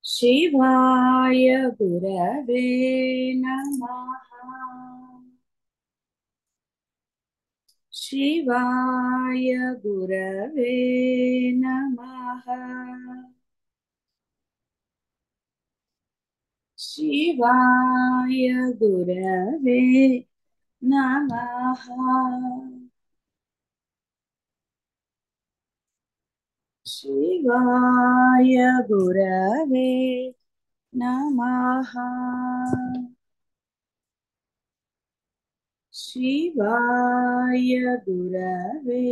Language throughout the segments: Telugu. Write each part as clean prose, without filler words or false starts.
शिवाय गुरवे नमः। शिवाय गुरवे नमः। शिवाय गुरवे नमः। शिवाय गुरवे नमः। शिवाय गुरवे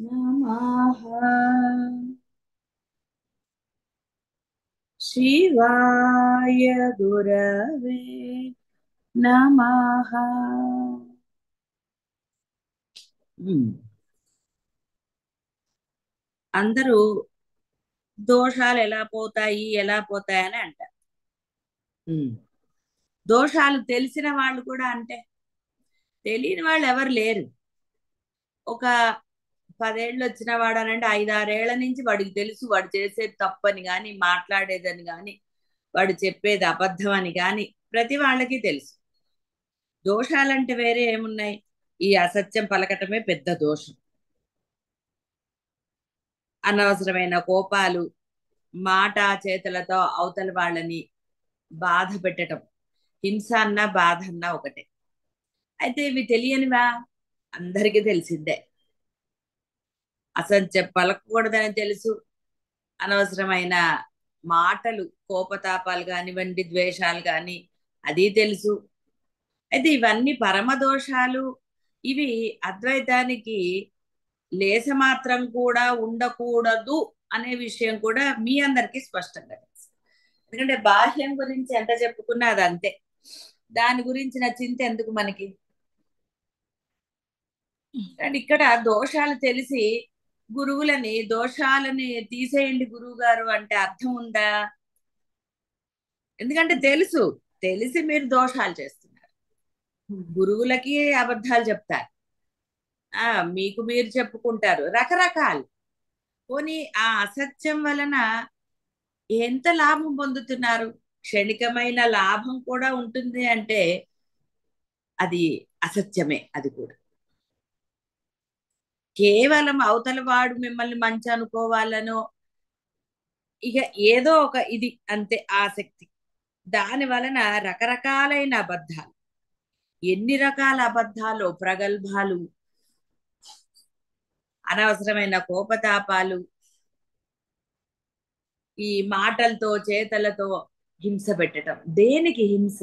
नमः। शिवाय गुरवे नमः। అందరూ దోషాలు ఎలా పోతాయి ఎలా పోతాయని అంటారు. దోషాలు తెలిసిన వాళ్ళు కూడా అంటే తెలియని వాళ్ళు ఎవరు లేరు. ఒక 10 ఏళ్ళు వచ్చిన వాడు అనంటే 5, 6 ఏళ్ల నుంచి వాడికి తెలుసు వాడు చేసేది తప్పని కానీ మాట్లాడేదని కానీ వాడు చెప్పేది అబద్ధం అని కానీ ప్రతి వాళ్ళకి తెలుసు. దోషాలంటే వేరే ఏమున్నాయి? ఈ అసత్యం పలకటమే పెద్ద దోషం. అనవసరమైన కోపాలు, మాట చేతులతో అవతల వాళ్ళని బాధ పెట్టడం. హింస అన్నా బాధ అన్నా ఒకటే. అయితే ఇవి తెలియనివా? అందరికీ తెలిసిందే. అసత్యం పలకకూడదని తెలుసు. అనవసరమైన మాటలు, కోపతాపాలు కానివ్వండి, ద్వేషాలు కానీ అది తెలుసు. అయితే ఇవన్నీ పరమదోషాలు. ఇవి అద్వైతానికి లేశమాత్రం కూడా ఉండకూడదు అనే విషయం కూడా మీ అందరికీ స్పష్టంగా తెలుసు. ఎందుకంటే బాహ్యం గురించి ఎంత చెప్పుకున్నా అది అంతే. దాని గురించిన చింత ఎందుకు మనకి? అండ్ ఇక్కడ దోషాలు తెలిసి గురువులని దోషాలని తీసేయండి గురువు గారు అంటే అర్థం ఉందా? ఎందుకంటే తెలుసు, తెలిసి మీరు దోషాలు చేస్తున్నారు. గురువులకి అబద్ధాలు చెప్తారు, మీకు మీరు చెప్పుకుంటారు, రకరకాలు. పోనీ ఆ అసత్యం వలన ఎంత లాభం పొందుతున్నారు? క్షణికమైన లాభం కూడా ఉంటుంది అంటే అది అసత్యమే. అది కూడా కేవలం అవతల వాడు మిమ్మల్ని మంచి అనుకోవాలనో ఇక ఏదో ఒక ఇది అంతే ఆసక్తి. దాని వలన రకరకాలైన అబద్ధాలు, ఎన్ని రకాల అబద్ధాలు, ప్రగల్భాలు, అనవసరమైన కోపతాపాలు, ఈ మాటలతో చేతలతో హింస పెట్టడం. దేనికి హింస?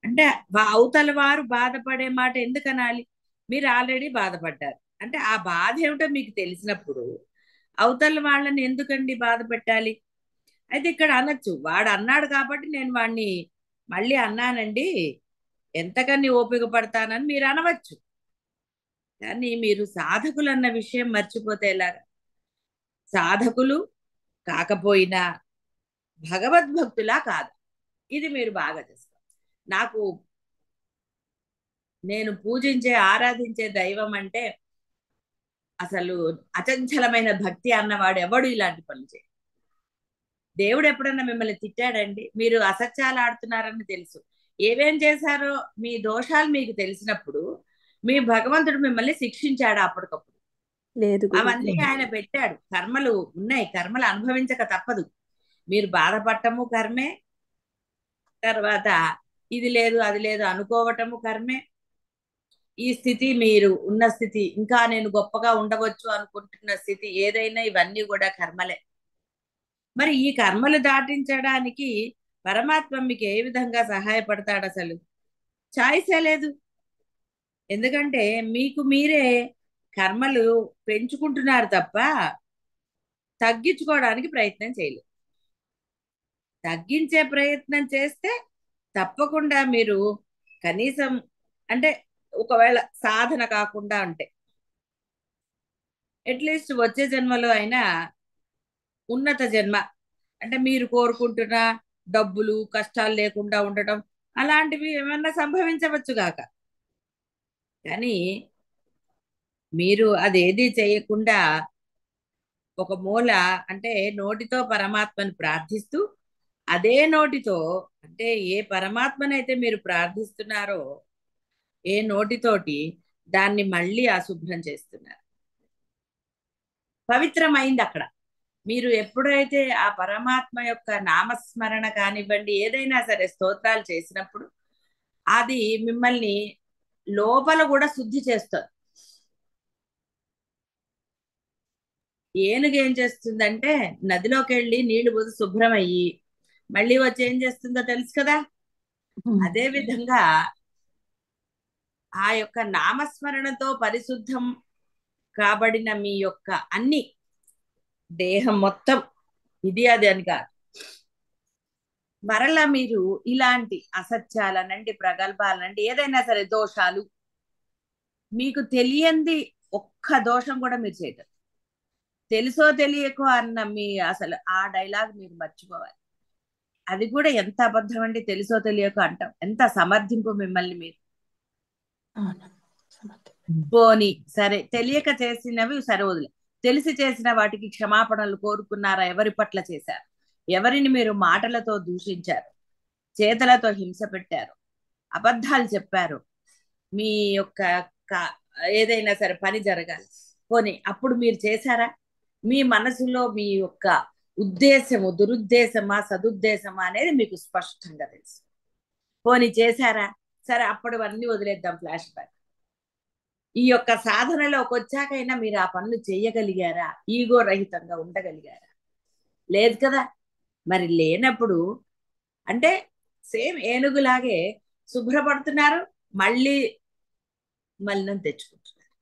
అంటే అవతల వారు బాధపడే మాట ఎందుకు అనాలి? మీరు ఆల్రెడీ బాధపడ్డారు అంటే ఆ బాధ ఏమిటో మీకు తెలిసినప్పుడు అవతల వాళ్ళని ఎందుకండి బాధ పెట్టాలి? అయితే ఇక్కడ అనొచ్చు, వాడు అన్నాడు కాబట్టి నేను వాడిని మళ్ళీ అన్నానండి, ఎంతకని ఓపిక పడతానని మీరు అనవచ్చు. కానీ మీరు సాధకులు అన్న విషయం మర్చిపోతే ఎలాగా? సాధకులు కాకపోయినా భగవద్భక్తులా కాదు, ఇది మీరు బాగా చేస్తారు. నాకు నేను పూజించే ఆరాధించే దైవం అంటే అసలు అచంచలమైన భక్తి అన్నవాడు ఎవడు ఇలాంటి పనులు చేయ. దేవుడు ఎప్పుడన్నా మిమ్మల్ని తిట్టాడండి? మీరు అసత్యాలు ఆడుతున్నారని తెలుసు, ఏమేం చేశారో మీ దోషాలు మీకు తెలిసినప్పుడు మీ భగవంతుడు మిమ్మల్ని శిక్షించాడు అప్పటికప్పుడు? లేదు అవన్నీ గురుజీ. ఆయన పెట్టాడు. కర్మలు ఉన్నాయి, కర్మలు అనుభవించక తప్పదు. మీరు బాధపడటము కర్మే, తర్వాత ఇది లేదు అది లేదు అనుకోవటము కర్మే. ఈ స్థితి, మీరు ఉన్న స్థితి, ఇంకా నేను గొప్పగా ఉండవచ్చు అనుకుంటున్న స్థితి ఏదైనా ఇవన్నీ కూడా కర్మలే. మరి ఈ కర్మలు దాటించడానికి పరమాత్మ మీకు ఏ విధంగా సహాయపడతాడు? అసలు ఛాయిసే లేదు. ఎందుకంటే మీకు మీరే కర్మలు పెంచుకుంటున్నారు తప్ప తగ్గించుకోవడానికి ప్రయత్నం చేయలేదు. తగ్గించే ప్రయత్నం చేస్తే తప్పకుండా మీరు కనీసం అంటే ఒకవేళ సాధన కాకుండా ఉంటే అట్లీస్ట్ వచ్చే జన్మలో అయినా ఉన్నత జన్మ అంటే మీరు కోరుకుంటున్న డబ్బులు కష్టాలు లేకుండా ఉండటం అలాంటివి ఏమన్నా సంభవించవచ్చు గాక. కానీ మీరు అదేది చేయకుండా ఒక మూల అంటే నోటితో పరమాత్మను ప్రార్థిస్తూ అదే నోటితో అంటే ఏ పరమాత్మనైతే మీరు ప్రార్థిస్తున్నారో ఏ నోటితోటి దాన్ని మళ్ళీ అశుభ్రం చేస్తున్నారు. పవిత్రమైంది అక్కడ. మీరు ఎప్పుడైతే ఆ పరమాత్మ యొక్క నామస్మరణ కానివ్వండి ఏదైనా సరే స్తోత్రాలు చేసినప్పుడు అది మిమ్మల్ని లోపల కూడా శుద్ధి చేస్తుంది. ఏనుగు ఏం చేస్తుందంటే నదిలోకి వెళ్ళి నీళ్లు పోసి శుభ్రం అయ్యి మళ్ళీ వచ్చి ఏం చేస్తుందో తెలుసు కదా. అదే విధంగా ఆ యొక్క నామస్మరణతో పరిశుద్ధం కాబడిన మీ యొక్క అన్ని దేహం మొత్తం ఇది అది అని కాదు, మరలా మీరు ఇలాంటి అసత్యాలనండి ప్రగల్భాలనండి ఏదైనా సరే దోషాలు మీకు తెలియంది ఒక్క దోషం కూడా మీరు చేయటం, తెలుసో తెలియకో అన్న మీ అసలు ఆ డైలాగ్ మీరు మర్చిపోవాలి. అది కూడా ఎంత అబద్ధం అండి, తెలుసో తెలియకో అంటాం. ఎంత సమర్థింపు మిమ్మల్ని మీరు. పోని సరే తెలియక చేసినవి సరే వదిలే, తెలిసి చేసిన వాటికి క్షమాపణలు కోరుకున్నారా? ఎవరి పట్ల చేశారు? ఎవరిని మీరు మాటలతో దూషించారు, చేతలతో హింస పెట్టారు, అబద్ధాలు చెప్పారు, మీ యొక్క ఏదైనా సరే పని జరగాలి పోనీ అప్పుడు మీరు చేశారా? మీ మనసులో మీ యొక్క ఉద్దేశము దురుద్దేశమా సదుద్దేశమా అనేది మీకు స్పష్టంగా తెలుసు. పోనీ చేశారా? సరే అప్పటివన్నీ వదిలేద్దాం, ఫ్లాష్ బ్యాక్. ఈ యొక్క సాధనలోకి వచ్చాకైనా మీరు ఆ పనులు చేయగలిగారా? ఈగో రహితంగా ఉండగలిగారా? లేదు కదా. మరి లేనప్పుడు అంటే సేమ్ ఏనుగులాగే శుభ్రపడుతున్నారు, మళ్ళీ మలినం తెచ్చుకుంటున్నారు.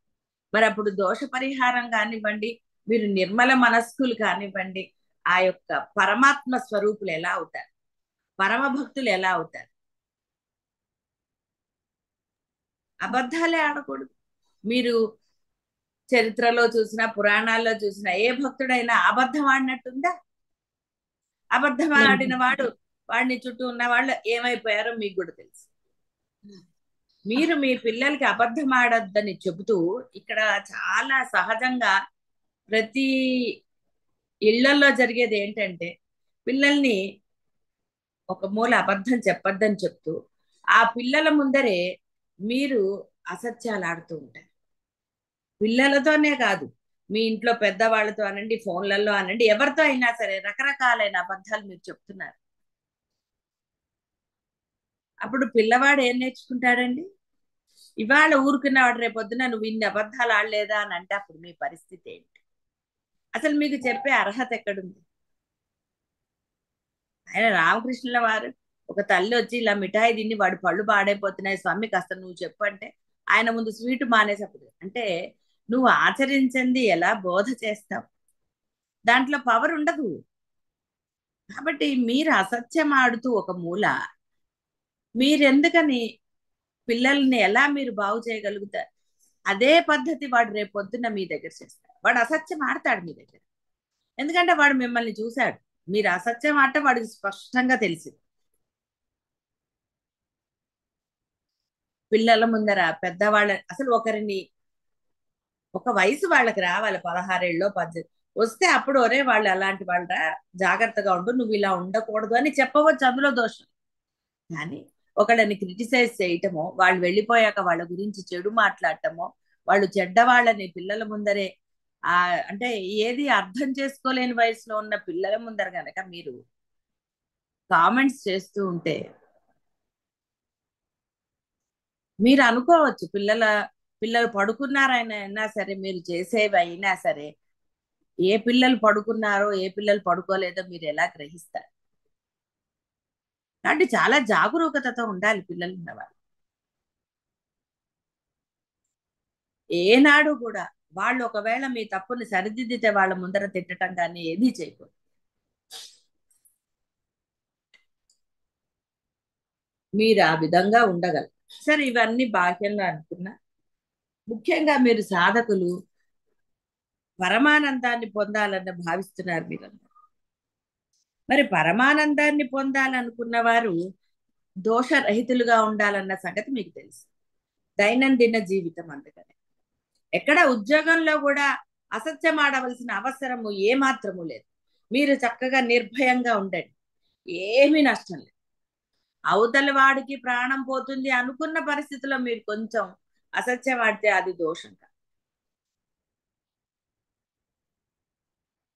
మరి అప్పుడు దోష పరిహారం కానివ్వండి, మీరు నిర్మల మనస్కులు కానివ్వండి, ఆ యొక్క పరమాత్మ స్వరూపులు ఎలా అవుతారు? పరమ భక్తులు ఎలా అవుతారు? అబద్ధాలే ఆడకూడదు. మీరు చరిత్రలో చూసినా పురాణాల్లో చూసినా ఏ భక్తుడైనా అబద్ధం ఆడినట్టుందా? అబద్ధం ఆడిన వాడు వాడిని చుట్టూ ఉన్న వాళ్ళు ఏమైపోయారో మీకు కూడా తెలుసు. మీరు మీ పిల్లలకి అబద్ధం ఆడొద్దని చెబుతూ ఇక్కడ చాలా సహజంగా ప్రతి ఇళ్లలో జరిగేది ఏంటంటే పిల్లల్ని ఒక మూల అబద్ధం చెప్పొద్దని చెప్తూ ఆ పిల్లల ముందరే మీరు అసత్యాలు ఆడుతూ ఉంటారు. పిల్లలతోనే కాదు, మీ ఇంట్లో పెద్దవాళ్ళతో అనండి, ఫోన్లలో అనండి, ఎవరితో అయినా సరే రకరకాలైన అబద్ధాలు మీరు చెప్తున్నారు. అప్పుడు పిల్లవాడు ఏం నేర్చుకుంటాడండి? ఇవాళ ఊరుకున్నవాడు రేపొద్దున నువ్వు ఇన్ని అబద్ధాలు ఆడలేదా అని అంటే అప్పుడు మీ పరిస్థితి ఏంటి? అసలు మీకు చెప్పే అర్హత ఎక్కడుంది? ఆయన రామకృష్ణుల వారు ఒక తల్లి వచ్చి ఇలా మిఠాయి తిని వాడి పళ్ళు పాడైపోతున్నాయి స్వామి కాస్త నువ్వు చెప్పు అంటే ఆయన ముందు స్వీట్ మానేసప్పుడు అంటే నువ్వు ఆచరించింది ఎలా బోధ చేస్తావు? దాంట్లో పవర్ ఉండదు. కాబట్టి మీరు అసత్యం ఆడుతూ ఒక మూల మీరెందుకని పిల్లల్ని ఎలా మీరు బాగు చేయగలుగుతారు? అదే పద్ధతి వాడు రేపు పొద్దున్న మీ దగ్గర చేస్తాడు. వాడు అసత్యం ఆడతాడు మీ దగ్గర, ఎందుకంటే వాడు మిమ్మల్ని చూశాడు. మీరు అసత్యం ఆడటం వాడికి స్పష్టంగా తెలిసింది. పిల్లల ముందర పెద్దవాళ్ళ అసలు ఒకరిని ఒక వయసు వాళ్ళకి రావాలి, 16 ఏళ్ళలో 18 వస్తే అప్పుడు ఒరే వాళ్ళు అలాంటి వాళ్ళ జాగ్రత్తగా ఉండు, నువ్వు ఇలా ఉండకూడదు అని చెప్పవచ్చు, అందులో దోషం. కానీ ఒకళ్ళని క్రిటిసైజ్ చేయటమో, వాళ్ళు వెళ్ళిపోయాక వాళ్ళ గురించి చెడు మాట్లాడటమో, వాళ్ళు చెడ్డవాళ్ళని పిల్లల ముందరే అంటే ఏది అర్థం చేసుకోలేని వయసులో ఉన్న పిల్లల ముందర కనుక మీరు కామెంట్స్ చేస్తూ ఉంటే మీరు అనుకోవచ్చు పిల్లలు పడుకున్నారైనా సరే మీరు చేసేవి అయినా సరే ఏ పిల్లలు పడుకున్నారో ఏ పిల్లలు పడుకోలేదో మీరు ఎలా గ్రహిస్తారు? కాబట్టి చాలా జాగరూకతతో ఉండాలి పిల్లలు ఉన్నవాళ్ళు. ఏనాడు కూడా వాళ్ళు ఒకవేళ మీ తప్పుని సరిదిద్దితే వాళ్ళ ముందర తిట్టడం కానీ ఏదీ చేయకూడదు. మీరు ఆ విధంగా ఉండగలరు. సరే ఇవన్నీ బాహ్యంగా అనుకున్నా, ముఖ్యంగా మీరు సాధకులు పరమానందాన్ని పొందాలని భావిస్తున్నారు మీరందరూ. మరి పరమానందాన్ని పొందాలనుకున్న వారు దోషరహితులుగా ఉండాలన్న సంగతి మీకు తెలుసు. దైనందిన జీవితం అందుకనే ఎక్కడ ఉద్యోగంలో కూడా అసత్యం ఆడవలసిన అవసరము ఏమాత్రము లేదు. మీరు చక్కగా నిర్భయంగా ఉండండి, ఏమీ నష్టం లేదు. అవతల వాడికి ప్రాణం పోతుంది అనుకున్న పరిస్థితిలో మీరు కొంచెం అసత్యం ఆడితే అది దోషం కాదు.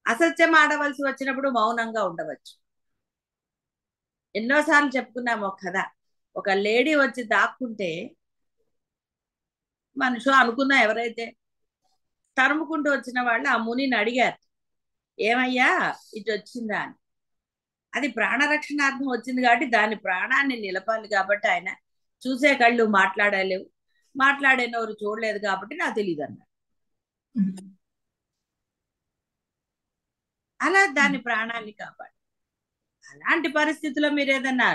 అసత్యం ఆడవలసి వచ్చినప్పుడు మౌనంగా ఉండవచ్చు. ఎన్నోసార్లు చెప్పుకున్నాము ఒక కథ. ఒక లేడీ వచ్చి దాక్కుంటే మనిషి అనుకున్న ఎవరైతే తరుముకుంటూ వచ్చిన వాళ్ళు ఆ మునిని అడిగారు, ఏమయ్యా ఇటు వచ్చిందా అని. అది ప్రాణరక్షణార్థం వచ్చింది కాబట్టి దాని ప్రాణాన్ని నిలపాలి కాబట్టి ఆయన చూసే కళ్ళు మాట్లాడలేవు, మాట్లాడే నోరు చూడలేదు కాబట్టి నాకు తెలియదు అన్నారు. అలా దాని ప్రాణాన్ని కాపాడు. అలాంటి పరిస్థితుల్లో మీరు ఏదన్నా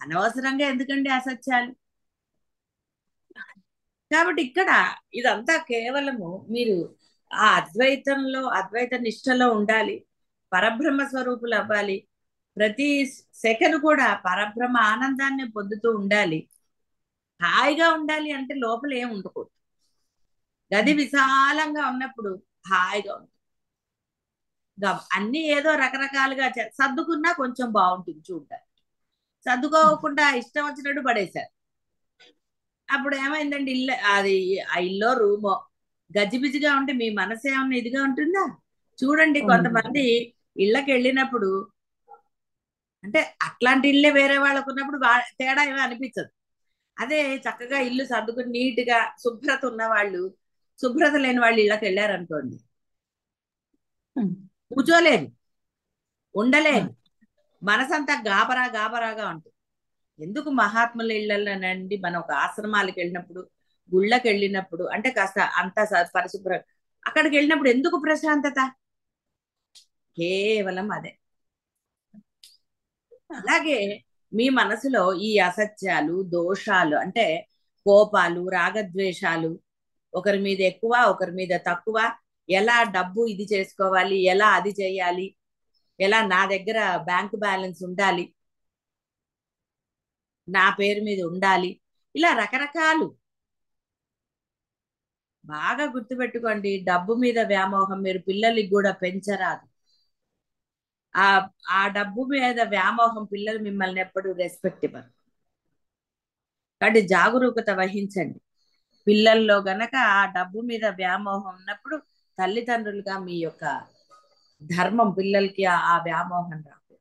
అనవసరంగా ఎందుకండి అసత్యాలు. కాబట్టి ఇక్కడ ఇదంతా కేవలము మీరు ఆ అద్వైతంలో అద్వైత నిష్టలో ఉండాలి, పరబ్రహ్మ స్వరూపులు అవ్వాలి, ప్రతి సెకండ్ కూడా పరబ్రహ్మ ఆనందాన్ని పొందుతూ ఉండాలి. హాయిగా ఉండాలి అంటే లోపల ఏం ఉండకూడదు. గది విశాలంగా ఉన్నప్పుడు హాయిగా ఉంటుంది. అన్ని ఏదో రకరకాలుగా సర్దుకున్నా కొంచెం బాగుంటుంది చూడ్డానికి. సర్దుకోకుండా ఇష్టం వచ్చినట్టు పడేశారు. అప్పుడు ఏమైందండి, ఇల్లు అది ఆ ఇల్లో రూమో గజిబిజిగా ఉంటే మీ మనసు ఏమన్నా ఇదిగా ఉంటుందా? చూడండి కొంతమంది ఇళ్ళకి వెళ్ళినప్పుడు, అంటే అట్లాంటి ఇల్లే వేరే వాళ్ళకు ఉన్నప్పుడు తేడా ఏమీ అనిపించదు. అదే చక్కగా ఇల్లు సర్దుకుని నీట్గా శుభ్రత ఉన్న వాళ్ళు, శుభ్రత లేని వాళ్ళు ఇళ్ళకి వెళ్ళారనుకోండి, కూర్చోలేదు, ఉండలేదు, మనసంతా గాబరా గాబరాగా ఉంటుంది. ఎందుకు మహాత్ముల ఇళ్లలోనండి మనం ఒక ఆశ్రమాలకు వెళ్ళినప్పుడు, గుళ్ళకి వెళ్ళినప్పుడు అంటే కాస్త అంత పరిశుభ్రం, అక్కడికి వెళ్ళినప్పుడు ఎందుకు ప్రశాంతత? కేవలం అదే. అలాగే మీ మనసులో ఈ అసత్యాలు, దోషాలు అంటే కోపాలు, రాగద్వేషాలు, ఒకరి మీద ఎక్కువ ఒకరి మీద తక్కువ, ఎలా డబ్బు ఇది చేసుకోవాలి, ఎలా అది చేయాలి, ఎలా నా దగ్గర బ్యాంకు బ్యాలెన్స్ ఉండాలి, నా పేరు మీద ఉండాలి, ఇలా రకరకాలు. బాగా గుర్తుపెట్టుకోండి, డబ్బు మీద వ్యామోహం మీరు పిల్లలకి కూడా పెంచరాదు. ఆ ఆ డబ్బు మీద వ్యామోహం పిల్లలు మిమ్మల్ని ఎప్పుడు రెస్పెక్ట్ ఇవ్వరు. కాబట్టి జాగరూకత వహించండి. పిల్లల్లో గనక ఆ డబ్బు మీద వ్యామోహం ఉన్నప్పుడు తల్లిదండ్రులుగా మీ యొక్క ధర్మం పిల్లలకి ఆ వ్యామోహం రాదు.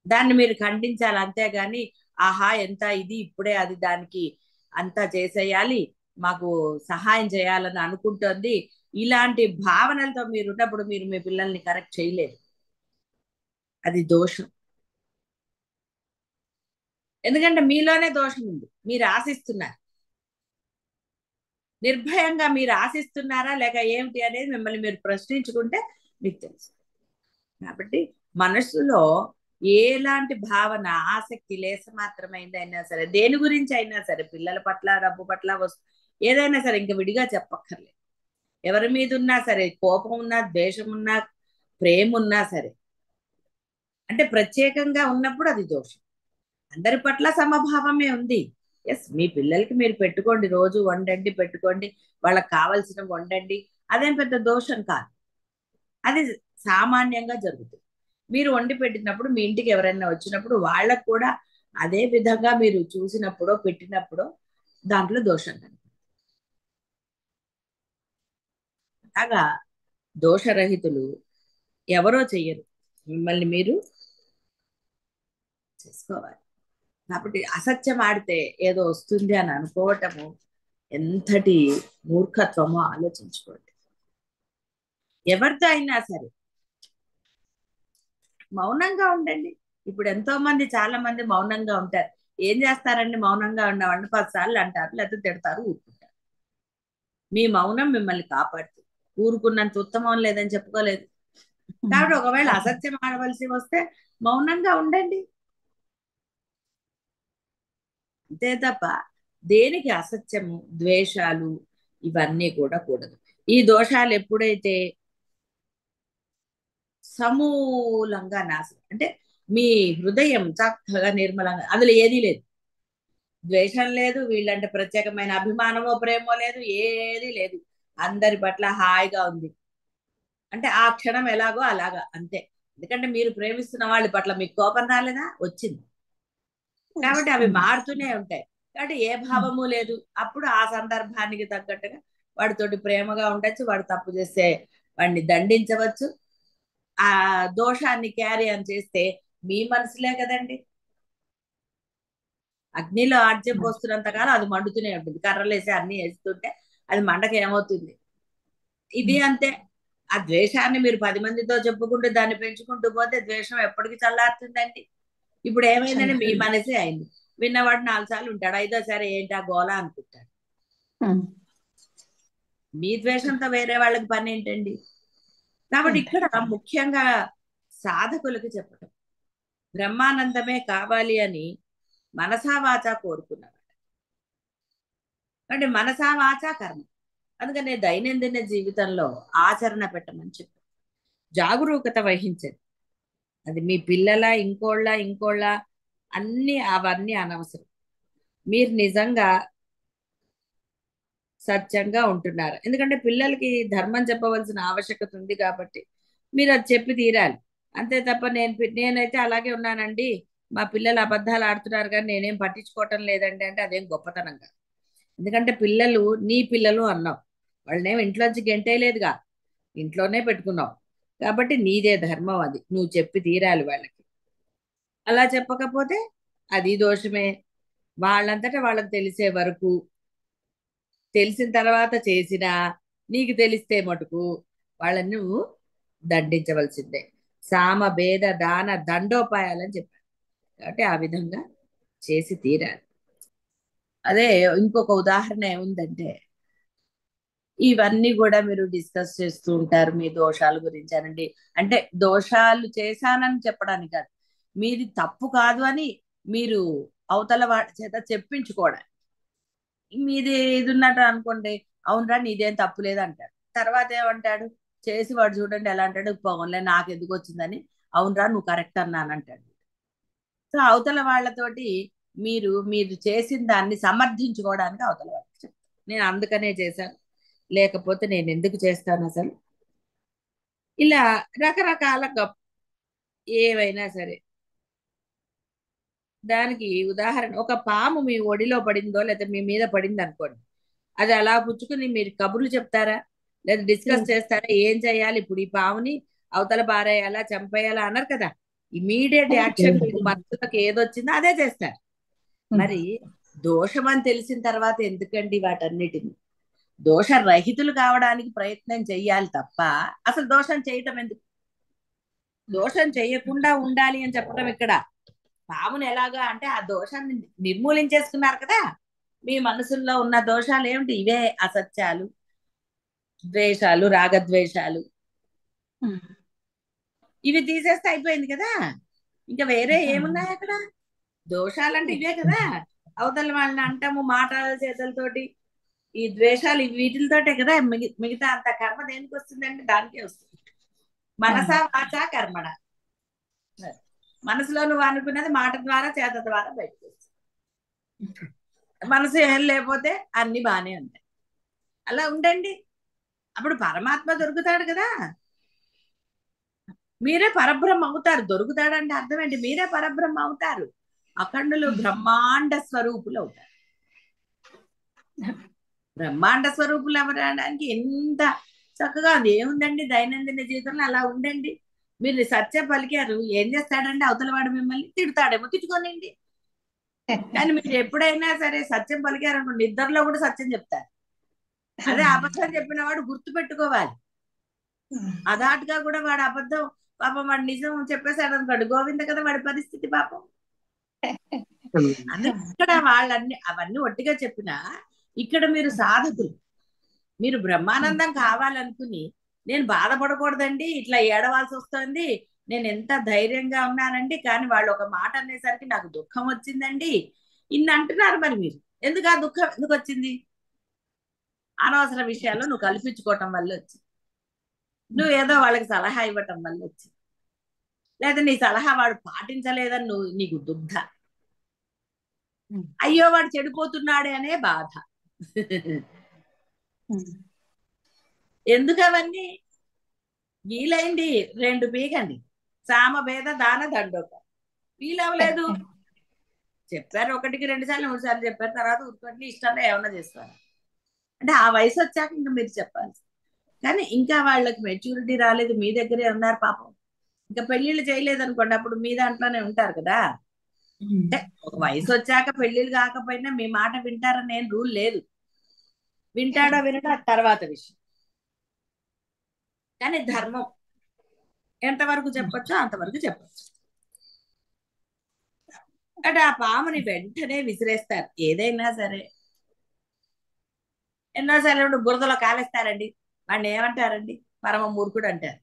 దాన్ని మీరు ఖండించాలి, అంతేగాని ఆహా ఎంత ఇది ఇప్పుడే అది దానికి అంతా చేసేయాలి, మాకు సహాయం చేయాలని అనుకుంటుంది, ఇలాంటి భావనలతో మీరు ఉన్నప్పుడు మీరు మీ పిల్లల్ని కరెక్ట్ చేయలేరు. అది దోషం. ఎందుకంటే మీలోనే దోషం ఉంది. మీరు ఆశిస్తున్నారు. నిర్భయంగా మీరు ఆశిస్తున్నారా లేక ఏమిటి అనేది మిమ్మల్ని మీరు ప్రశ్నించుకుంటే మీకు తెలుసు. కాబట్టి మనసులో ఎలాంటి భావన, ఆసక్తి లేస మాత్రమైందైనా సరే, దేని గురించి అయినా సరే, పిల్లల పట్ల, డబ్బు పట్ల, ఏదైనా సరే, ఇంక విడిగా చెప్పక్కర్లేదు. ఎవరి మీద ఉన్నా సరే, కోపం ఉన్నా, ద్వేషం ఉన్నా, ప్రేమ ఉన్నా సరే, అంటే ప్రత్యేకంగా ఉన్నప్పుడు అది దోషం. అందరి పట్ల సమభావమే ఉంది. ఎస్, మీ పిల్లలకి మీరు పెట్టుకోండి, రోజు వండండి, పెట్టుకోండి, వాళ్ళకి కావాల్సిన వండండి, అదేం పెద్ద దోషం కాదు. అది సామాన్యంగా జరుగుతుంది. మీరు వండి పెట్టినప్పుడు మీ ఇంటికి ఎవరైనా వచ్చినప్పుడు వాళ్ళకు కూడా అదే విధంగా మీరు చూసినప్పుడో పెట్టినప్పుడో దాంట్లో దోషం కనిపిస్తుంది. అలాగా దోషరహితులు ఎవరో చెయ్యరు, మిమ్మల్ని మీరు చేసుకోవాలి. కాబట్టి అసత్యం ఆడితే ఏదో వస్తుంది అని అనుకోవటము ఎంతటి మూర్ఖత్వమో ఆలోచించుకోండి. ఎవరితో అయినా సరే మౌనంగా ఉండండి. ఇప్పుడు ఎంతో మంది, చాలా మంది మౌనంగా ఉంటారు. ఏం చేస్తారండి మౌనంగా ఉన్నవాడిని? 10 సార్లు అంటారు, లేకపోతే తిడతారు, ఊరుకుంటారు. మీ మౌనం మిమ్మల్ని కాపాడుతుంది. ఊరుకున్నంత ఉత్తమం లేదని చెప్పుకోలేదు. కాబట్టి ఒకవేళ అసత్యం ఆడవలసి వస్తే మౌనంగా ఉండండి, అంతే తప్ప దేనికి అసత్యము, ద్వేషాలు ఇవన్నీ కూడా కూడదు. ఈ దోషాలు ఎప్పుడైతే సమూలంగా నాశనం, అంటే మీ హృదయం చక్కగా నిర్మలంగా, అందులో ఏదీ లేదు, ద్వేషం లేదు, వీళ్ళంటే ప్రత్యేకమైన అభిమానమో ప్రేమో లేదు, ఏది లేదు, అందరి పట్ల హాయిగా ఉంది అంటే ఆ క్షణం ఎలాగో అలాగా అంతే. ఎందుకంటే మీరు ప్రేమిస్తున్న వాళ్ళ పట్ల మీకు కోపం రాలేదా, వచ్చింది. కాబట్టి అవి మారుతూనే ఉంటాయి. కాబట్టి ఏ భావము లేదు. అప్పుడు ఆ సందర్భానికి తగ్గట్టుగా వాడితోటి ప్రేమగా ఉండొచ్చు. వాడు తప్పు చేస్తే వాడిని దండించవచ్చు. ఆ దోషాన్ని క్యారీ అని చేస్తే మీ మనసులే కదండి. అగ్నిలో ఆజ్యం పోస్తున్నంత కాలం అది మండుతూనే ఉంటుంది. కర్రలేసి అన్ని వేస్తుంటే అది మండకి ఏమవుతుంది. ఇది అంతే. ఆ ద్వేషాన్ని మీరు 10 మందితో చెప్పుకుంటూ దాన్ని పెంచుకుంటూ పోతే ద్వేషం ఎప్పటికి చల్లారుతుందండి. ఇప్పుడు ఏమైందంటే మీ మనసే అయింది. విన్నవాడు 4 సార్లు ఉంటాడు, ఐదోసారి ఏంటి ఆ గోల అనుకుంటాడు. మీ ద్వేషంతో వేరే వాళ్ళకి పని ఏంటండి. కాబట్టి ఇక్కడ ముఖ్యంగా సాధకులకు చెప్పటం, బ్రహ్మానందమే కావాలి అని మనసా వాచా కోరుకున్నాడు. అంటే మనసా వాచా కర్మ. అందుకనే దైనందిన జీవితంలో ఆచరణ పెట్టమని చెప్పి జాగరూకత వహించండి. అది మీ పిల్లల ఇంకోళ్ళ అవన్నీ అనవసరం. మీరు నిజంగా సత్యంగా ఉంటున్నారు. ఎందుకంటే పిల్లలకి ధర్మం చెప్పవలసిన ఆవశ్యకత ఉంది కాబట్టి మీరు అది చెప్పి తీరాలి. అంతే తప్ప నేనైతే అలాగే ఉన్నానండి, మా పిల్లలు అబద్ధాలు ఆడుతున్నారు కానీ నేనేం పట్టించుకోవటం లేదండి అంటే అదేం గొప్పతనం కాదు. ఎందుకంటే పిల్లలు నీ పిల్లలు అన్నావు, వాళ్ళనేం ఇంట్లోంచి గెంటేయలేదుగా, ఇంట్లోనే పెట్టుకున్నావు. కాబట్టి నీదే ధర్మం, అది నువ్వు చెప్పి తీరాలి వాళ్ళకి. అలా చెప్పకపోతే అది దోషమే. వాళ్ళంతటా వాళ్ళకి తెలిసే వరకు, తెలిసిన తర్వాత చేసినా నీకు తెలిస్తే మటుకు వాళ్ళని నువ్వు దండించవలసిందే. సామ భేద దాన దండోపాయాలని చెప్పారు. కాబట్టి ఆ విధంగా చేసి తీరాలి. అదే ఇంకొక ఉదాహరణ ఏముందంటే, ఇవన్నీ కూడా మీరు డిస్కస్ చేస్తూ ఉంటారు మీ దోషాల గురించి అనండి. అంటే దోషాలు చేశానని చెప్పడానికి కాదు, మీది తప్పు కాదు అని మీరు అవతల వాడి చేత చెప్పించుకోవడానికి. మీది ఇది ఉన్నట్టు అనుకోండి, అవునరా నీదేం తప్పు లేదు అంటాడు. తర్వాత ఏమంటాడు, చేసి వాడు చూడండి ఎలా అంటాడు, పోన్లే నాకు ఎందుకు వచ్చిందని, అవునరా నువ్వు కరెక్ట్ అన్నాను అంటాడు. సో అవతల వాళ్ళతోటి మీరు చేసిన దాన్ని సమర్థించుకోవడానికి అవతల వాళ్ళకి చెప్తారు. నేను అందుకనే చేశాను, లేకపోతే నేను ఎందుకు చేస్తాను అసలు. ఇలా రకరకాల ఏవైనా సరే. దానికి ఉదాహరణ, ఒక పాము మీ ఒడిలో పడిందో లేదా మీ మీద పడింది అనుకోండి, అది అలా పుచ్చుకుని మీరు కబుర్లు చెప్తారా, లేదా డిస్కస్ చేస్తారా, ఏం చేయాలి ఇప్పుడు ఈ పాముని, అవతల బారేయాలా చంపేయాలా అన్నారు కదా. ఇమీడియట్ యాక్షన్ మీకు మనసులోకి ఏదొచ్చిందో అదే చేస్తారు. మరి దోషం అని తెలిసిన తర్వాత ఎందుకండి వాటన్నిటిని, దోషరహితులు కావడానికి ప్రయత్నం చెయ్యాలి తప్ప అసలు దోషం చేయటం ఎందుకు. దోషం చేయకుండా ఉండాలి అని చెప్పడం ఇక్కడ. పాముని ఎలాగా అంటే ఆ దోషాన్ని నిర్మూలించేసుకున్నారు కదా. మీ మనసుల్లో ఉన్న దోషాలు ఏమిటి, ఇవే అసత్యాలు, ద్వేషాలు, రాగద్వేషాలు, ఇవి తీసేస్తే అయిపోయింది కదా. ఇంకా వేరే ఏమున్నాయి అక్కడ. దోషాలంటే ఇవే కదా. అవతల వాళ్ళని అంటాము మాటల చేతులతోటి, ఈ ద్వేషాలు వీటితోటే కదా. మిగతా అంత కర్మ దేనికి వస్తుందంటే దానికే వస్తుంది. మనసా వాచా కర్మణ. మనసులో నువ్వు అనుకున్నది మాట ద్వారా చేత ద్వారా బయటకు వస్తుంది. మనసు ఏం లేకపోతే అన్ని బానే ఉంటాయి. అలా ఉండండి, అప్పుడు పరమాత్మ దొరుకుతాడు కదా. మీరే పరబ్రహ్మ అవుతారు. దొరుకుతాడంటే అర్థం ఏంటి, మీరే పరబ్రహ్మ అవుతారు. అఖండులు బ్రహ్మాండ స్వరూపులు అవుతారు. బ్రహ్మాండ స్వరూపులు అవ్వడానికి ఎంత చక్కగా ఉంది. ఏముందండి, దైనందిన జీవితంలో అలా ఉండండి. మీరు సత్యం పలికారు, ఏం చేస్తాడండి అవతల వాడు, మిమ్మల్ని తిడతాడేమో, తిట్టుకోనండి. కానీ మీరు ఎప్పుడైనా సరే సత్యం పలికారు అనుకోండి, నిద్రలో కూడా సత్యం చెప్తారు. అదే అబద్ధం చెప్పిన వాడు గుర్తు పెట్టుకోవాలి. అదాటుగా కూడా వాడు అబద్ధం, పాపం వాడు నిజం చెప్పేశాడు అనుకోండి, గోవింద కదా వాడి పరిస్థితి పాపం. అందుకే ఇక్కడ వాళ్ళన్ని అవన్నీ ఒట్టిగా చెప్పినా, ఇక్కడ మీరు సాధకులు, మీరు బ్రహ్మానందం కావాలనుకుని నేను బాధపడకూడదండి, ఇట్లా ఏడవాల్సి వస్తుంది, నేను ఎంత ధైర్యంగా ఉన్నానండి, కానీ వాళ్ళు ఒక మాట అనేసరికి నాకు దుఃఖం వచ్చిందండి, ఇన్ని అంటున్నారు. మరి మీరు ఎందుకు ఆ దుఃఖం ఎందుకు వచ్చింది, అనవసర విషయాల్లో నువ్వు కల్పించుకోవటం వల్ల వచ్చింది. నువ్వు ఏదో వాళ్ళకి సలహా ఇవ్వటం వల్ల వచ్చింది, లేదా నీ సలహా వాడు పాటించలేదని నీకు దుగ్ధ, అయ్యో వాడు చెడిపోతున్నాడే అనే బాధ. ఎందుకు అవన్నీ? వీలైంది 2 పీకండి, సామవేద దాన దండోప. వీలవలేదు, చెప్పారు 1కి 2 సార్లు 3 సార్లు చెప్పారు, తర్వాత ఉరుకోండి ఇష్టంగా ఏమన్నా చేస్తారు. అంటే ఆ వయసు వచ్చాక ఇంకా మీరు చెప్పాలి. కానీ ఇంకా వాళ్ళకి మెచ్యూరిటీ రాలేదు, మీ దగ్గరే ఉన్నారు పాపం, ఇంకా పెళ్లిళ్ళు చేయలేదు అనుకోండి, అప్పుడు మీ దాంట్లోనే ఉంటారు కదా. అంటే ఒక వయసు వచ్చాక పెళ్లిళ్ళు కాకపోయినా మీ మాట వింటారని ఏం రూల్ లేదు. వింటాడో వినడో అది తర్వాత విషయం. కానీ ధర్మం ఎంతవరకు చెప్పొచ్చో అంతవరకు చెప్పొచ్చు. అంటే ఆ పాముని వెంటనే విసిరేస్తారు ఏదైనా సరే. ఎన్నోసార్లు బురదలో కాలేస్తారండి, వాడిని ఏమంటారండి? పరమ మూర్ఖుడు అంటారు.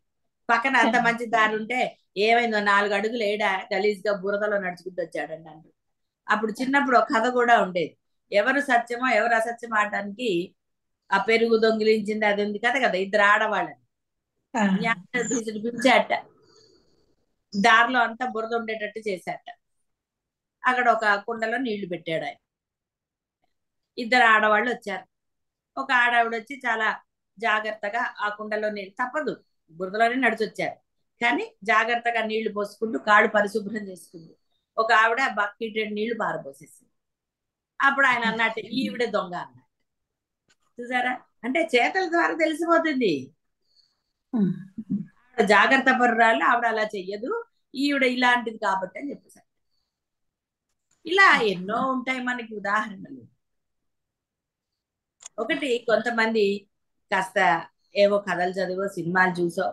పక్కన అంత మంచి దారి ఉంటే ఏమైందో 4 అడుగులు ఏడా గలీజ్గా బురదలో నడుచుకుంటూ వచ్చాడండి అంటారు. అప్పుడు చిన్నప్పుడు ఒక కథ కూడా ఉండేది, ఎవరు సత్యమో ఎవరు అసత్యం ఆడటానికి ఆ పెరుగు దొంగిలించింది అది ఉంది కదా కదా, ఇద్దరు ఆడవాళ్ళని న్యాయాధీశుడు పిలిచాట, దారిలో అంతా బురద ఉండేటట్టు చేశాట. అక్కడ ఒక కుండలో నీళ్లు పెట్టాడు ఆయన. ఇద్దరు ఆడవాళ్ళు వచ్చారు. ఒక ఆడవిడ వచ్చి చాలా జాగ్రత్తగా ఆ కుండలో నీళ్ళు, తప్పదు బురదలోనే నడిచొచ్చారు, కానీ జాగ్రత్తగా నీళ్లు పోసుకుంటూ కాళ్ళు పరిశుభ్రం చేసుకుంటూ ఒక ఆవిడ బకెట్ నీళ్లు పారబోసేసింది. అప్పుడు ఆయన అన్నట్టు ఈవిడ దొంగ అన్నట్టు. చూసారా, అంటే చేతల ద్వారా తెలిసిపోతుంది. ఆవిడ జాగ్రత్త పరురాలు, ఆవిడ అలా చెయ్యదు, ఈవిడ ఇలాంటిది కాబట్టి అని చెప్పేసారు. ఇలా ఎన్నో ఉంటాయి మనకి ఉదాహరణలు. ఒకటి కొంతమంది కాస్త ఏవో కథలు చదివో సినిమాలు చూసో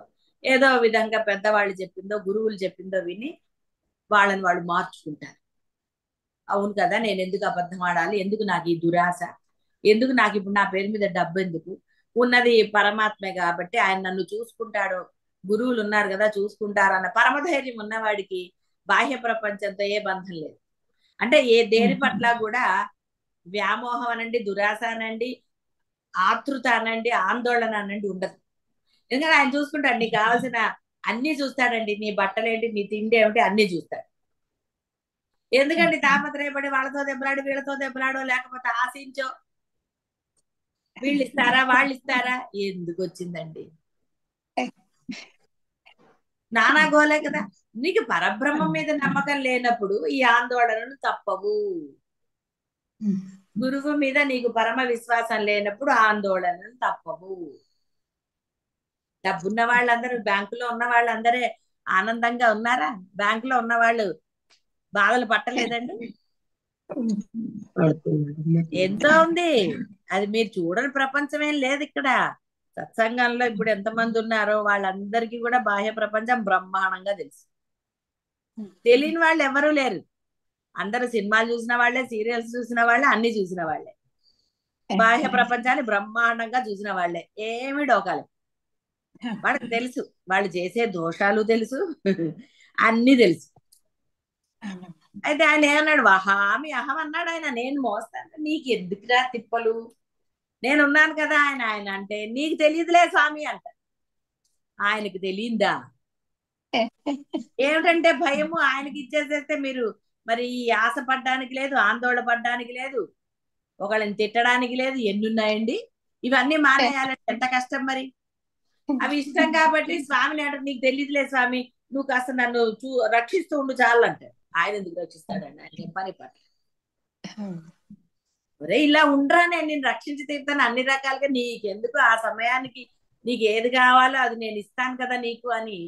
ఏదో విధంగా పెద్దవాళ్ళు చెప్పిందో గురువులు చెప్పిందో విని వాళ్ళని వాళ్ళు మార్చుకుంటారు. అవును కదా, నేను ఎందుకు అబద్ధం ఆడాలి, ఎందుకు నాకు ఈ దురాశ, ఎందుకు నాకు ఇప్పుడు నా పేరు మీద డబ్బు ఎందుకు, ఉన్నది పరమాత్మే కాబట్టి ఆయన నన్ను చూసుకుంటాడు, గురువులు ఉన్నారు కదా చూసుకుంటారు అన్న పరమధైర్యం ఉన్నవాడికి బాహ్య ప్రపంచంతో ఏ బంధం లేదు. అంటే ఏ దేని పట్ల కూడా వ్యామోహం అనండి, దురాశ అనండి, ఆతృత అనండి, ఆందోళన అనండి ఉండదు. ఎందుకంటే ఆయన చూసుకుంటాడు, నీకు కావాల్సిన అన్ని చూస్తాడండి, నీ బట్టలేంటి నీ తిండి ఏమిటి అన్ని చూస్తాడు. ఎందుకండి తాపత్రయపడి వాళ్ళతో దెబ్బలాడు వీళ్ళతో దెబ్బలాడో లేకపోతే ఆశించో వీళ్ళు ఇస్తారా వాళ్ళు ఇస్తారా, ఎందుకు వచ్చిందండి నానా గోలే కదా. నీకు పరబ్రహ్మం మీద నమ్మకం లేనప్పుడు ఈ ఆందోళనలు తప్పవు. గురువు మీద నీకు పరమ విశ్వాసం లేనప్పుడు ఆందోళనలు తప్పవు. డబ్బున్న వాళ్ళందరూ, బ్యాంకులో ఉన్న వాళ్ళందరే ఆనందంగా ఉన్నారా? బ్యాంకులో ఉన్న వాళ్ళు బాధలు పట్టలేదండి. ఎంతో ఉంది, అది మీరు చూడని ప్రపంచం ఏం లేదు ఇక్కడ. సత్సంగంలో ఇప్పుడు ఎంతమంది ఉన్నారో వాళ్ళందరికీ కూడా బాహ్య ప్రపంచం బ్రహ్మాండంగా తెలుసు. తెలియని వాళ్ళు ఎవరూ లేరు. అందరూ సినిమాలు చూసిన వాళ్ళే, సీరియల్స్ చూసిన వాళ్ళే, అన్ని చూసిన వాళ్ళే, బాహ్య ప్రపంచాన్ని బ్రహ్మాండంగా చూసిన వాళ్ళే, ఏమి డోకాలి. వాళ్ళకి తెలుసు వాళ్ళు చేసే దోషాలు తెలుసు, అన్ని తెలుసు. అయితే ఆయన ఏమన్నాడు, వహామి అహం అన్నాడు ఆయన, నేను మోస్తాను, నీకు ఎందుకురా తిప్పలు, నేనున్నాను కదా. ఆయన ఆయన అంటే నీకు తెలియదులే స్వామి అంట. ఆయనకి తెలియందా ఏమిటంటే భయము, ఆయనకి ఇచ్చేసేస్తే మీరు మరి ఈ ఆశ పడ్డానికి లేదు, ఆందోళన పడ్డానికి లేదు, ఒకళ్ళని తిట్టడానికి లేదు, ఎన్నున్నాయండి. ఇవన్నీ మానేయాలంటే ఎంత కష్టం మరి. అవి ఇష్టం కాబట్టి స్వామిని అంటే నీకు తెలియదులే స్వామి, నువ్వు కాస్త నన్ను రక్షిస్తూ ఉండు చాలు అంటే. ఆయన ఎందుకు రక్షిస్తాడండి, ఆయన పని పట్ల. ఒరే ఇలా ఉండరా, నేను నిన్ను రక్షించి తీరుతాను అన్ని రకాలుగా, నీకెందుకు ఆ సమయానికి నీకు ఏది కావాలో అది నేను ఇస్తాను కదా నీకు అని